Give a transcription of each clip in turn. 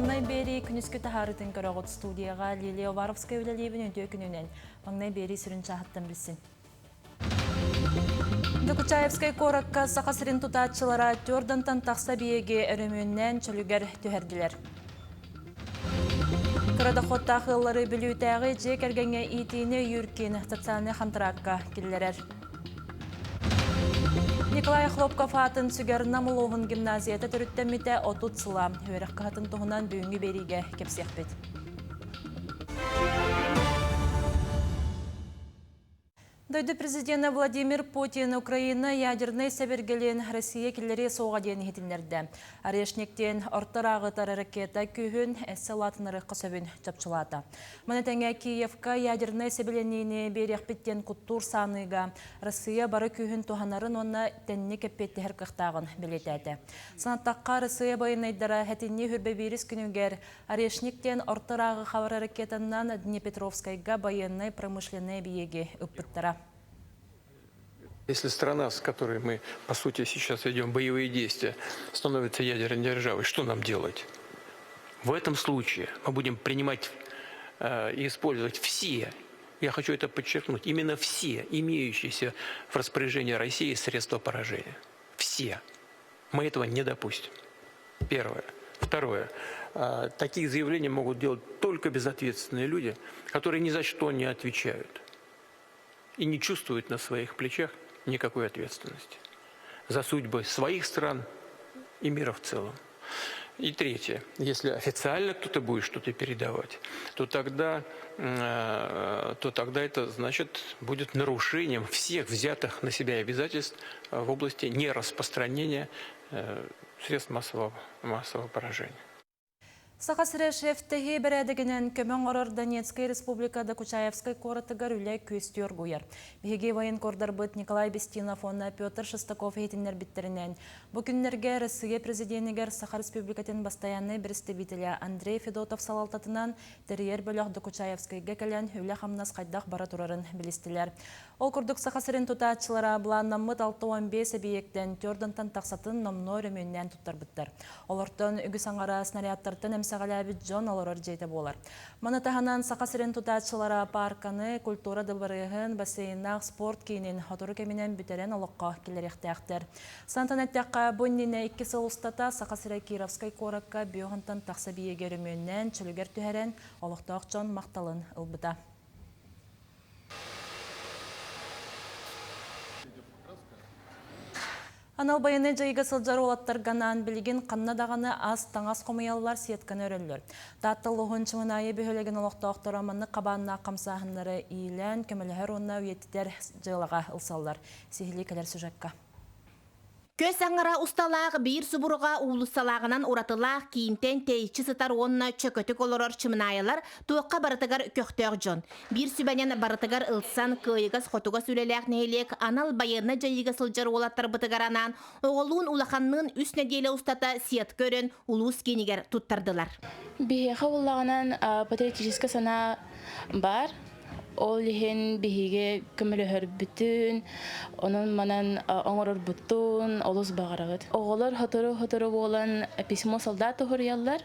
Маңнай бері күніскі тахарытын көріғыт студияға Лилия Варовская өлелейбін өте күнінен. Маңнай бері сүрін чағыттан білсін. Докучаевскай коракка сақасырын тұтатшылара төрдантан тақса биеге өрімінен чөлігер төхерділер. Қырадақотта қыллары білуітәғі жек әргенге итіне юркен стационы қантыраққа келдерер. Николай Хлопков атын сүгер намылуғын гимназията түріттеміте отут сыла. Өрек қатын тұғынан бүйінгі беріге кепсекпет. Дойды президенті Владимир Путин Украина ядерный сәбергелен Россия келері соға дейін етілдерді. Арешниктен ортырағы тары ракета күйін әсі латыныры қысыбын жапчылады. Мұнетәңе Киевка ядерный сәбеленіне берекпеттен құттур саныға Россия бары күйін туғанарын оны тәнне кеппетті әрқықтағын білетәді. Санаттаққа Россия байынайдара әтінне хүрбеберіс күнігер Арешниктен ортырағы қавары ракетаннан Днепетровскайға байынай промышленный биеге үппіттара. Если страна, с которой мы, по сути, сейчас ведем боевые действия, становится ядерной державой, что нам делать? В этом случае мы будем принимать и использовать все, я хочу это подчеркнуть, именно все имеющиеся в распоряжении России средства поражения. Все. Мы этого не допустим. Первое. Второе. Такие заявления могут делать только безответственные люди, которые ни за что не отвечают и не чувствуют на своих плечах никакой ответственности за судьбы своих стран и мира в целом. И третье, если официально кто-то будет что-то передавать, то тогда это значит будет нарушением всех взятых на себя обязательств в области нераспространения средств массового поражения. Сақасырешефтегі бәрәдігінен көмін ғырыр Донецкой республикада Кучаевскай қорытығар үлі көстер көйер. Беге вайын кордар бұд Николай Бестинов, онна Петр Шестаков етіндер біттерінен. Бүкіндерге Россия президентігер Саха республикатын бастаяны бірістебителі Андрей Федотов салалтатынан тәрер бөліқ Кучаевскайға кәлен үлі қамнас қайдақ бара тұрарын білістілер. Ол күрдік сақасырын тұтатшылара бұланнамыт 6-15 әбиектен төрдантан тақсатын номно өрімінен тұттар бұттар. Олардың үгіс аңара снарядтартын әмсағалабі Джон оларар жейті болар. Манатағанан сақасырын тұтатшылара парканы, культура дылбарығын, бассейнақ, спорт кейінен отыры кемінен бүтерен олыққа келеректі әқтер. Сантан әттіққа бұнніне 2 сыл ұстата сақасыры Кировскай коракка бүйоғынтан тақса биеге өрімінен чөлігер түхәрен олықтақ Джон мақталын ұлбыта. Анал байыны жайға сылжар олаттар ғанан білген қаннадағаны аз таңас қомиялылар сеткан өрілдер. Таттыл ұғын чымынайы бөхілеген олықтақтар аманны қабанына қамсағынлары ийлен көмілігер онына өйеттер жайлаға ұлсалар. Сехілі кәлер сүжекка. Көз аңыра ұсталағы бір сұбырға ұлысалағынан ұратылақ кейінтен тейчі сытар онына чөкөтік олырыр чымынайылар туыққа барытығар көқтөг жон. Бір сүбәнен барытығар ұлсан күйігіз қотуға сүлеләк нәйлек анал байырны жайығы сылжар олаттар бұтығаранан оғылуын улақанның үс неделі ұстата сиет көрін ұлыс кенігер тұттардылар. Бейеға олағынан патриотическа сана бар. Ол лихен бихиге көмөлөһөр бүтүн, онун манан оңорор буттун, олус багарагыт. Оголор хотору болан письмо солдату хорьяллар.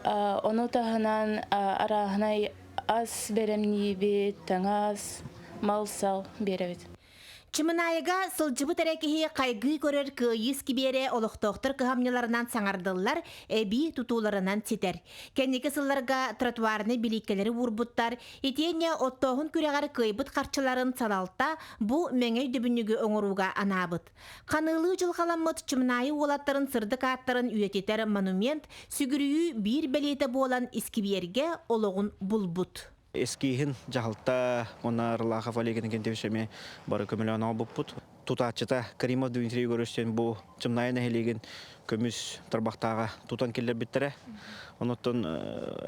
Ону таханан арахнай ас беремни бит, таңас, малсал беребит. Чымынайыға сылжыбы тәрәкеге қайғы көрер күйіз кибере олықтоқтыр кығамнеларынан саңардылар, әбі тұтуларынан сетер. Кәнекі сылларға тротуарыны биліккелері ұрбыттар, етене оттоғын күрегар күйбіт қарчыларын салалта бұ мәңей дөбінігі оңыруға анабыт. Қанылы жылғаламыт чымынайы олаттарын сырдық аттарын үйететер монумент сүгірүйі бір бәлеті болан искиберге олығын бұлбұт. Eskihин жахалта онар Лахов Олегин кентевшеме бары көмөлөөнө буппут. Тутачыта Каримов Дмитрий Горостен бу чымнайына хелеген көмүс тарбактага тутан келер биттере. Онотон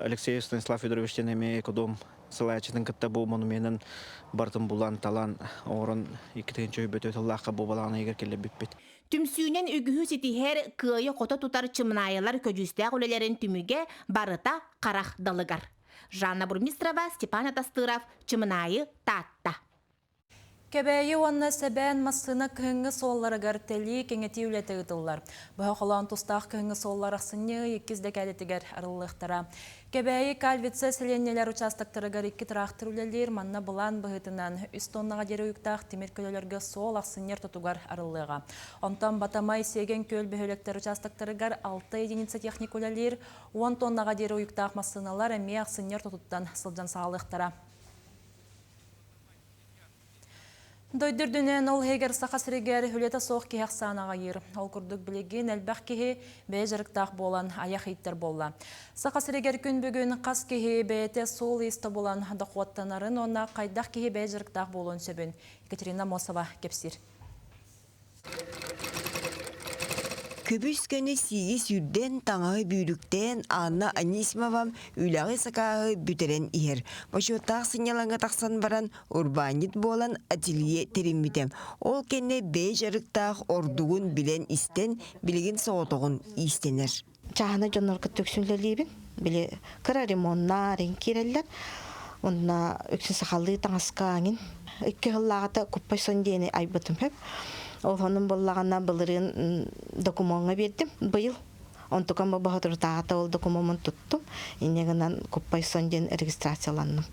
Алексей Станислав Федорович теме кодом сылачытын кытта бу монументин бартын булан талан орун 2-нче бөтөт Аллахка бу баланы эгер келер битпит. Түмсүйнен үгіхі сетихер күйі қота тұтар чымнайылар көжістәк өлелерін түміге барыта қарақ далыгар. Жанна Бурмистрова, Степан Атастыров, Чымынайы, Татта. Кебәйі онна сәбән массына кыңы солларыгар тәлі кеңеті үлеті ұтылар. Бұға қолан тұстақ кыңы соллар ақсыны 2 кәлетігер арылықтара. Кебәйі кальвице селенелер участактарыгар 2 трактор үлелер манна бұлан бұғытынан 3 тоннаға дері ұйықтақ темір көлелерге сол ақсынер тұтугар арылыға. Онтан батамай сеген көл бөхелектер участактарыгар 6 единица техник үлелер 10 тоннаға дері ұйықтақ массыналар әме ақсынер тұтуттан сылжан сағалықтара. Дойдырдүнен ол хегер сақасырегер үлеті соқ кеяқ санаға ер. Ол күрдік білеген әлбәқ кеге бәй жарықтақ болан аяқ иттер болла. Сақасырегер күн бүгін қас кеге бәйті сол есті болан дақуаттанарын ona қайдақ кеге бәй жарықтақ болуын сөбін. Екатерина Мосова кепсір. Көбіс көні сиги сүрден таңағы бүйріктен Анна Анисимовам үләғі сақағы бүтерен иер. Башуаттақ сынялаңға тақсан баран урбанит болан ателье тереммитем. Ол кенне бей жарықтақ ордуғын білен істен білген соғытығын истенер. Чағына жонорғы төксүнлелейбін. Біле кыра ремонна рен керелер. Онна өксін сақалды таңасқа аңын. Үкі ғыллағата күппай сон дейіне айбытым хөп. Ол оның боллағана бұлырын документға бердім бұйыл. Онтуқан бұл бағытыр тағата ол документ тұттым. Инегінен күппай сон дейін регистрацияланным.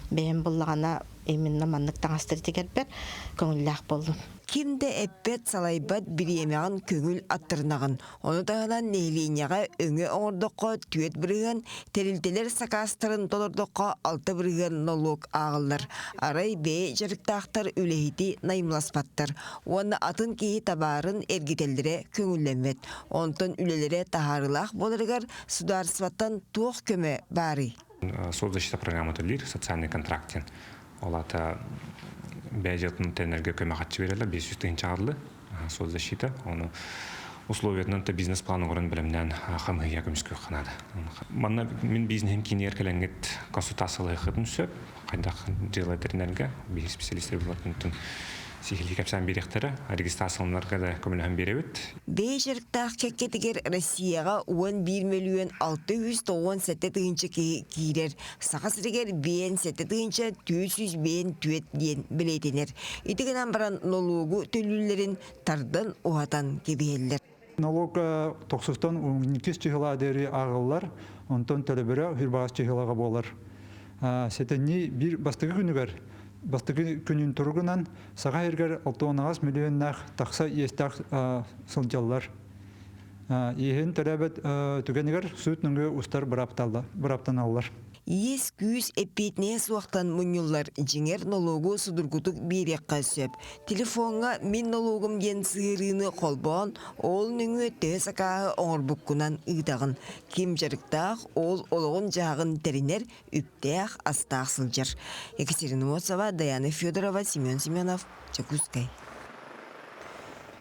Бәйін боллағана емінна маннық таңастыр тегербер көңілләқ болдым. Кимде эппет салайбат бириемеған көңіл аттырнағын. Оны тағынан нейлейняға өңі оңырдыққа түйет бірігін, тәрілтелер сақастырын толырдыққа 6 бірігін налог ағылыр. Арай бей жарықтақтар үлейті наймласпаттыр. Оны атын кейі табарын әргетелдері көңілленмет. Онтын үлелері тахарылақ болырғар сударсваттан туық көмі бары. Соцзащита программы төлер, социальный контрактен. Олата бәжетін тәнерге көмі қатшы берелі, 500 тыйын чағырлы соцзащита. Оны условиятынан та бизнес-планы ғырын білімден қамығия көміскі қанады. Мен бизнесім кейін еркеленгет консультациялы қытын сөп, қайдақ желайтерінерге, бизнес специалистер болатын сихили кәпсән беректері, регистрацияларга да көміліғын беребет. Бей жарықтақ кәккетігер Россияға 11 миллион 697 тыйынчы кейрер. Сақасырегер бейін 7 тыйынчы 400 бейін түйет дейін білетенер. Итігінен баран налогу төлілерін тардан уатан кебеелер. Налог 90-тан 12 чығыла дәрі ағылар, онтан төлібірі хүрбағыз чығылаға болар. Сетені бір бастығы күні бар. Бастығы күнін тұрғынан саға ергер 6-10 миллионнақ тақса естақ сылжалар. Ехен төрәбет түгенігер сүйтніңгі ұстар бұраптан алылар. Ес күйіз әппетіне суақтан мұнюлар жеңер налогу судыргутук берекқа сөп. Телефонға мен налогым ден сығырыны қолбан, ол нүңі төс ақағы оңырбұққынан ұйдағын. Кем жарықтақ, ол олығын жағын тәрінер, үптәқ, астақ сылжар. Екатерина Мосова, Даяна Федорова, Семен Семенов, Чакускай.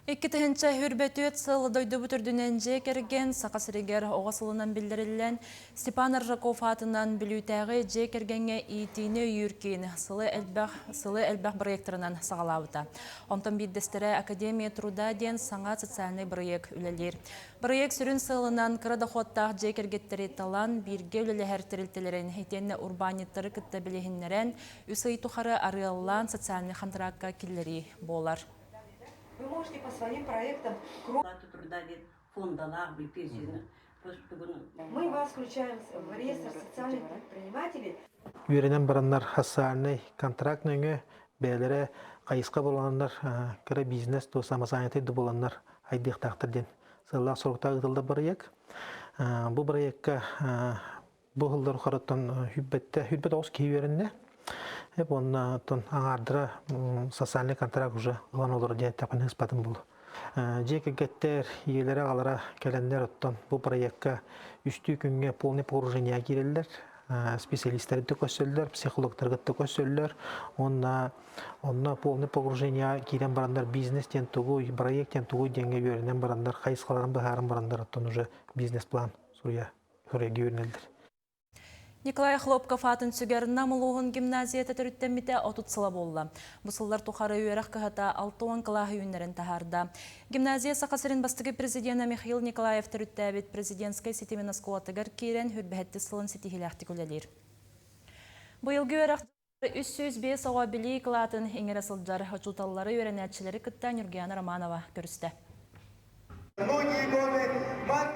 Ikkitihинче хүрбөтүөт сыл дойду бүтүрдүненже керген сакасырегер оғасылынан билдирилен Степан Ржаков атынан билүүтәгы же кергенге итини үйүркин сылы элбах проекторынан сагалабыта. Онтон биддестере Академия труда ден саңа социальный проект үлелер. Проект сүрүн сылынан кыра доходтах же кергеттери талан бирге үлеле хәртирилтелерин хетенне урбаниттары кытта билехиннерен үсый тухары арыаллан социальный контрактка киллери болар. Вы можете по своим проектам труда фондалар, мы вас включаем в реестр социальных предпринимателей. Үйренен бараннар хассарный контрактныйы бәлері қайысқа боландар, кірі бизнес доса масанеты боландар айдықтақтырден. Сыллақ сұрықтағы ғылды проект. Бұл проектқа бұл ғылдар қараттан хүббет оғыз кей үйренне. Онна тон аңардыра социальный контракт уже ғылан олар ден тәпін ұспатын бұл. Жекі геттер елері қалара кәлендер оттан бұл проектқа үсті күнге полный погружение керелер, специалистерді көсөлдер, психологтарғытты көсөлдер, онна полный погружение керен барандар бизнестен тұғу, проекттен тұғу денге өрінен барандар, қайысқаларын бұхарын барандар оттан уже бизнес-план сұруя көрінелдер. Николай Хлопков атын сүгерін намылуғын гимназията түріттеммете отутсыла болла. Бұсылдар тұқары үйерақ қығыта 6-10 қылағы үйінерін тахарда. Гимназия сақасырын бастығы президента Михаил Николаев түріттәбет президентскай сетемен аскуатыгар керен хүрбәхетті сылын сетихілі ақтикулелер. 305 оғабili қылатын еңері сылджар ұчуталары өренәтшілері күттен Юргияна Романова көрісті.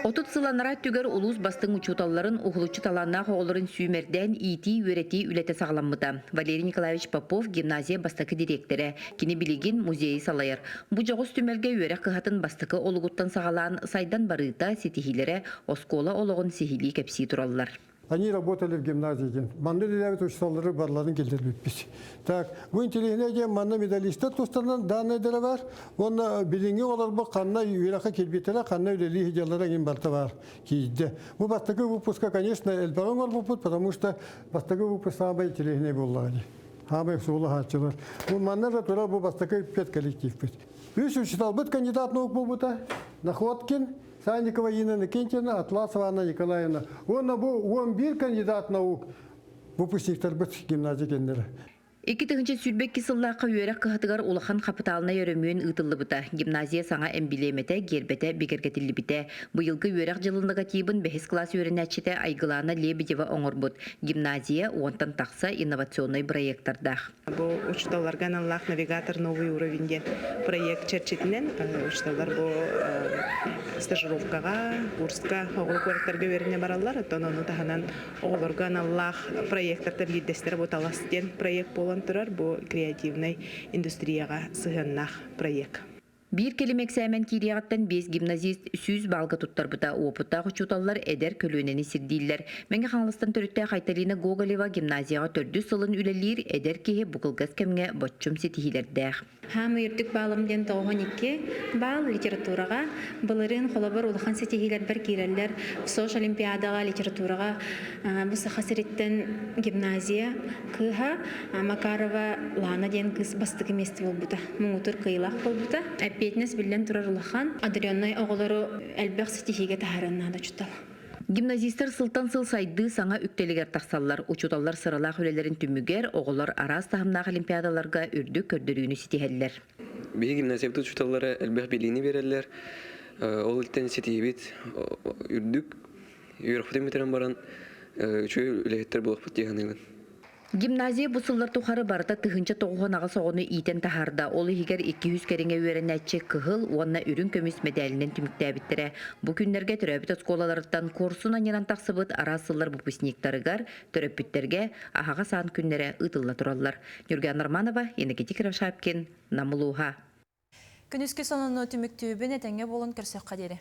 Отут сыланара түгер улус бастың учуталларын ухулучу таланна хооларын сүймерден ити өрети үлете сағаламмыта. Валерий Николаевич Попов гимназия бастакы директоры, кини билигин музейі салайыр. Бу жоғыз түмелге өрек кыхатын бастакы олугуттан сағалан сайдан барыта сетихилері оскола олығын сихили кепси тураллар. Они работали в гимназии. Манны левит учителары барларын келдирбиппиз. Так, бу интеллигенция манна медалиста тустанан данный деревар. Он билинги оларбы канна юраха келбетере канна үлели хиджалара ген барта бар. Кийде. Бу бастагы выпуска, конечно, элбарон олбупут, потому что бастагы выпуск самый интеллигентный боллаги. Хамы сулы хатчылар. Бу манна тура бу бастагы 5 коллектив бит. Үч учитал бит кандидат наук болбута. Находкин Санникова Инна Никентьевна, Атласова Анна Николаевна. Он бир кандидат наук выпускниктер бит гимназия кендері. Эки тыгынчы сүрбек кисыллаққа үйерек кыхатыгар улахан капиталына өрөмүйін ытылы бұта. Гимназия саңа эмблемете, гербете, бекергетілі біте. Бұйылғы үйерек жылындыға тейбін бәхіс класс өрінәтшеті Айгылана Лебедева оңыр бұд. Гимназия уонтан тақса инновационный проекттардақ. Бұл учталарга наллах навигатор новый уровеньде проект черчетінен учталар бұл стажировкаға, курска, оғыл көректерге өріне баралар. Оттан оны тағанан оғыларга наллах проекттарды лиддестері бұталастен проект болу тұрар бұл креативный индустрияға сығыннақ проект. Bir kelimek sෑмен кириягаттан 5 гимназист сүз балга туттар бута опуттагы чуталлар эдер көлөнени сирдиллер. Менге хаңлыстан төрүттө Кайталина Гоголева гимназияга 4 сылын үлелир эдер кеhe букылгас кемге боччум сетихилердэх. Хам үрдүк балым ден 92 бал литературага былырын холобор улахан сетихилер бер киреллер сош олимпиадага литературага бу сахасириттен гимназия кыха Макарова Лана ден кыз бастыгы месте болбута. Муңутур кыйлак болбута. Петнес билен турар улахан Адрианнай оголору элбек сетихиге тахараннада чутал. Гимназистер сылтан сыл сайды саңа үктелигер тақсаллар, учуталлар сыралақ өлелерін түмігер, оғылар арас тахымнақ олимпиадаларға үрдік көрдірүүнү сетихеллер. Бейі гимназиябды учуталлары әлбәқ белейіні берелер, ол үлттен сетихебет үрдік, үйрақпытен метрен баран, үшөй үләйттер болық бұттиғанығын. Гимназия bu sıllar тухары барда тыгынча тоғунаға соғыны итен тахарда. Ол егер 200 кереңе өренәтче кыгыл, онна үрін көміс медалінен түміктәбіттірі. Бұ күнлерге төрәбіт осколаларыттан корсуна неран тақсыбыт арасылар бұпысниктарыгар төрәбіттерге ахаға сан күнлері ұтылла тұралар. Юргияна Романова, Енекетик Равшапкин, Намылуға. Күнүскү сонуну түміктүүбін әтәңе болын көрсөк қадері.